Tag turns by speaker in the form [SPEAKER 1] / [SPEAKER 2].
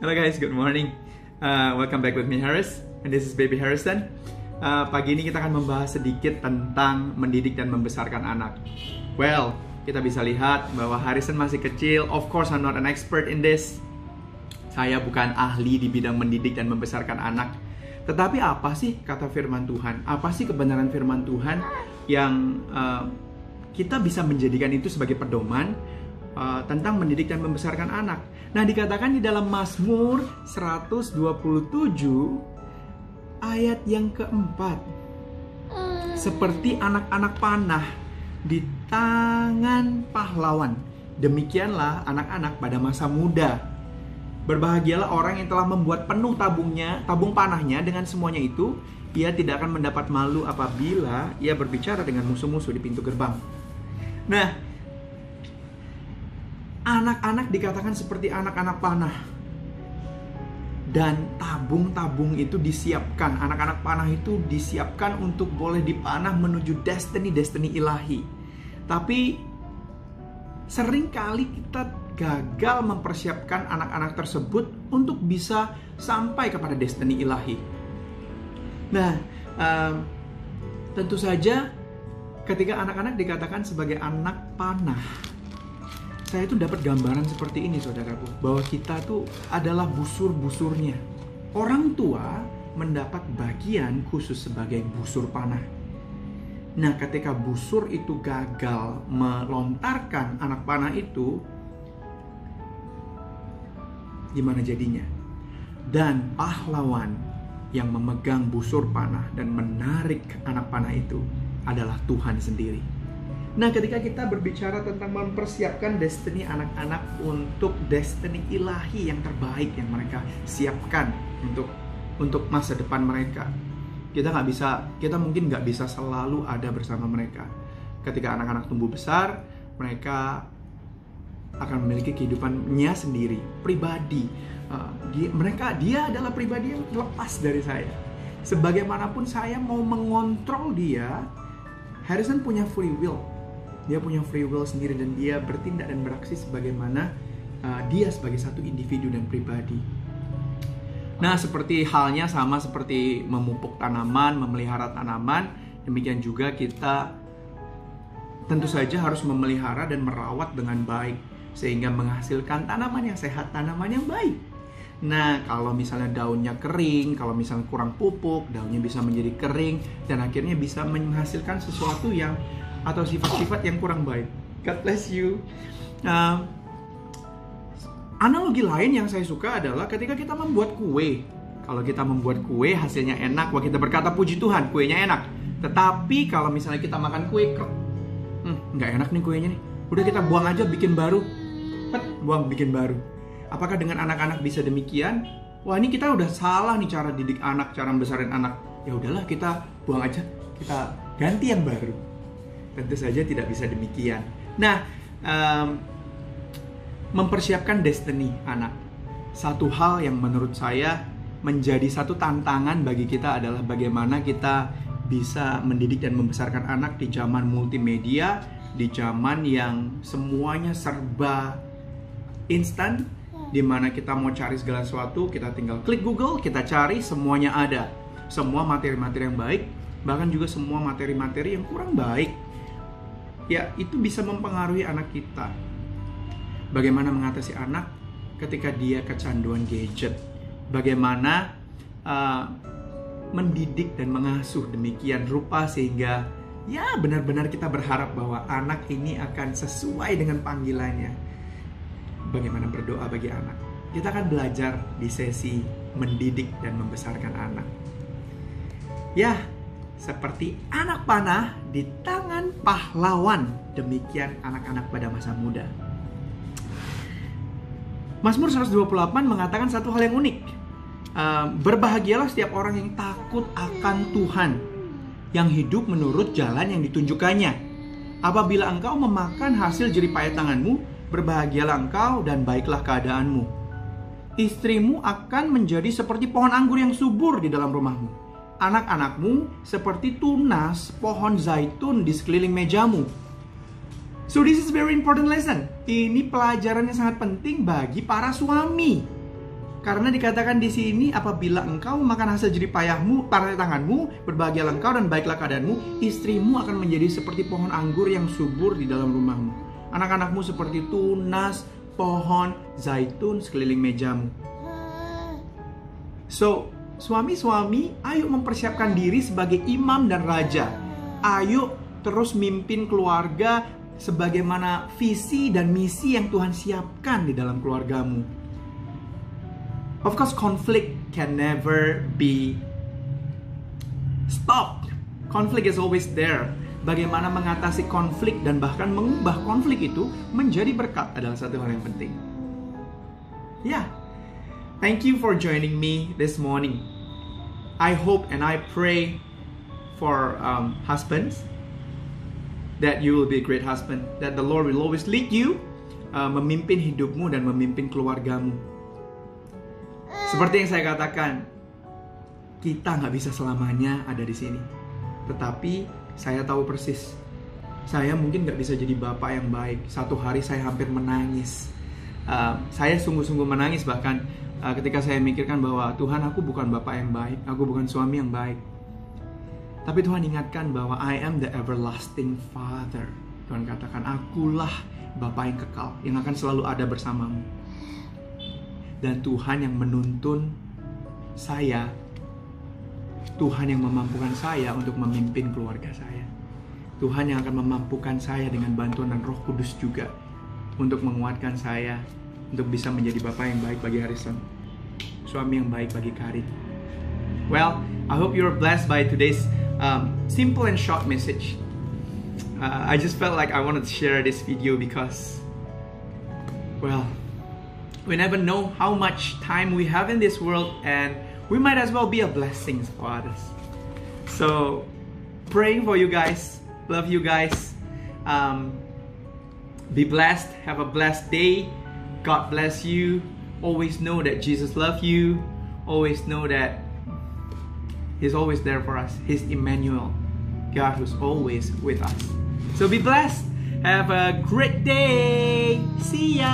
[SPEAKER 1] Hello guys, good morning. Welcome back with me Harris, and this is Baby Harrison. Pagi ini kita akan membahas sedikit tentang mendidik dan membesarkan anak. Well, kita bisa lihat bahwa Harrison masih kecil. Of course, I'm not an expert in this. Saya bukan ahli di bidang mendidik dan membesarkan anak. Tetapi apa sih kata firman Tuhan? Apa sih kebenaran firman Tuhan yang kita bisa menjadikan itu sebagai pedoman tentang mendidik dan membesarkan anak? Nah, dikatakan di dalam Mazmur 127 ayat yang keempat, seperti anak-anak panah di tangan pahlawan, demikianlah anak-anak pada masa muda. Berbahagialah orang yang telah membuat penuh tabung panahnya. Dengan semuanya itu, ia tidak akan mendapat malu apabila ia berbicara dengan musuh-musuh di pintu gerbang. Nah, anak-anak dikatakan seperti anak-anak panah. Dan tabung-tabung itu disiapkan. Anak-anak panah itu disiapkan untuk boleh dipanah menuju destiny ilahi. Tapi seringkali kita gagal mempersiapkan anak-anak tersebut untuk bisa sampai kepada destiny ilahi. Nah, tentu saja ketika anak-anak dikatakan sebagai anak panah, saya itu dapat gambaran seperti ini, saudaraku, bahwa kita tuh adalah busur-busurnya. Orang tua mendapat bagian khusus sebagai busur panah. Nah, ketika busur itu gagal melontarkan anak panah itu, gimana jadinya? Dan pahlawan yang memegang busur panah dan menarik anak panah itu adalah Tuhan sendiri. Nah, ketika kita berbicara tentang mempersiapkan destiny anak-anak untuk destiny ilahi yang terbaik yang mereka siapkan untuk masa depan mereka, kita mungkin nggak bisa selalu ada bersama mereka. Ketika anak-anak tumbuh besar, mereka akan memiliki kehidupannya sendiri, pribadi. Dia adalah pribadi yang lepas dari saya. Sebagaimanapun saya mau mengontrol dia, Harrison punya free will. Dia punya free will sendiri dan dia bertindak dan beraksi sebagaimana dia sebagai satu individu dan pribadi. Nah, seperti halnya sama seperti memupuk tanaman, memelihara tanaman, demikian juga kita tentu saja harus memelihara dan merawat dengan baik sehingga menghasilkan tanaman yang sehat, tanaman yang baik. Nah, kalau misalnya daunnya kering, kalau misalnya kurang pupuk, daunnya bisa menjadi kering dan akhirnya bisa menghasilkan sesuatu yang atau sifat-sifat yang kurang baik. God bless you. Analogi lain yang saya suka adalah ketika kita membuat kue. Kalau kita membuat kue hasilnya enak, wah kita berkata puji Tuhan, kuenya enak. Tetapi kalau misalnya kita makan kue, nggak enak nih kuenya nih, udah kita buang aja, bikin baru. Bikin baru. Apakah dengan anak-anak bisa demikian? Wah, ini kita udah salah nih cara didik anak, cara membesarin anak. Ya udahlah, kita buang aja, kita ganti yang baru. Tentu saja tidak bisa demikian. Nah, mempersiapkan destiny anak, satu hal yang menurut saya menjadi satu tantangan bagi kita adalah bagaimana kita bisa mendidik dan membesarkan anak di zaman multimedia, di zaman yang semuanya serba instan, di mana kita mau cari segala sesuatu, kita tinggal klik Google, kita cari, semuanya ada. Semua materi-materi yang baik, bahkan juga semua materi-materi yang kurang baik. Ya, itu bisa mempengaruhi anak kita. Bagaimana mengatasi anak ketika dia kecanduan gadget? Bagaimana mendidik dan mengasuh demikian rupa sehingga ya benar-benar kita berharap bahwa anak ini akan sesuai dengan panggilannya. Bagaimana berdoa bagi anak? Kita akan belajar di sesi mendidik dan membesarkan anak. Ya, seperti anak panah di tangan pahlawan, demikian anak-anak pada masa muda. Mazmur 128 mengatakan satu hal yang unik. Berbahagialah setiap orang yang takut akan Tuhan, yang hidup menurut jalan yang ditunjukkannya. Apabila engkau memakan hasil jeripaya tanganmu, berbahagialah engkau dan baiklah keadaanmu. Istrimu akan menjadi seperti pohon anggur yang subur di dalam rumahmu. Anak-anakmu seperti tunas pohon zaitun di sekeliling mejamu. So this is very important lesson. Ini pelajaran yang sangat penting bagi para suami. Karena dikatakan di sini, apabila engkau makan hasil jerih payahmu, parai tanganmu, berbahagialah engkau dan baiklah keadaanmu, istrimu akan menjadi seperti pohon anggur yang subur di dalam rumahmu. Anak-anakmu seperti tunas pohon zaitun sekeliling mejamu. So, suami-suami, ayo mempersiapkan diri sebagai imam dan raja. Ayo terus mimpin keluarga sebagaimana visi dan misi yang Tuhan siapkan di dalam keluargamu. Of course, conflict can never be stopped. Conflict is always there. Bagaimana mengatasi konflik dan bahkan mengubah konflik itu menjadi berkat adalah satu hal yang penting. Yeah. Thank you for joining me this morning. I hope and I pray for husbands that you will be a great husband, that the Lord will always lead you memimpin hidupmu dan memimpin keluargamu. Seperti yang saya katakan, kita nggak bisa selamanya ada di sini. Tetapi saya tahu persis, saya mungkin nggak bisa jadi bapak yang baik. Satu hari saya hampir menangis. Saya sungguh-sungguh menangis bahkan ketika saya mikirkan bahwa Tuhan, aku bukan bapak yang baik, aku bukan suami yang baik. Tapi Tuhan ingatkan bahwa I am the everlasting Father. Tuhan katakan, akulah Bapa yang kekal, yang akan selalu ada bersamamu. Dan Tuhan yang menuntun saya, Tuhan yang memampukan saya untuk memimpin keluarga saya. Tuhan yang akan memampukan saya dengan bantuan dan Roh Kudus juga untuk menguatkan saya, untuk bisa menjadi Bapa yang baik bagi Harrison, suami yang baik bagi Karin. Well, I hope you're blessed by today's simple and short message. I just felt like I wanted to share this video because, well, we never know how much time we have in this world, and we might as well be a blessing for others. So, praying for you guys. Love you guys. Be blessed. Have a blessed day. God bless you. Always know that Jesus loves you. Always know that He's always there for us. He's Emmanuel, God who's always with us. So be blessed. Have a great day. See ya.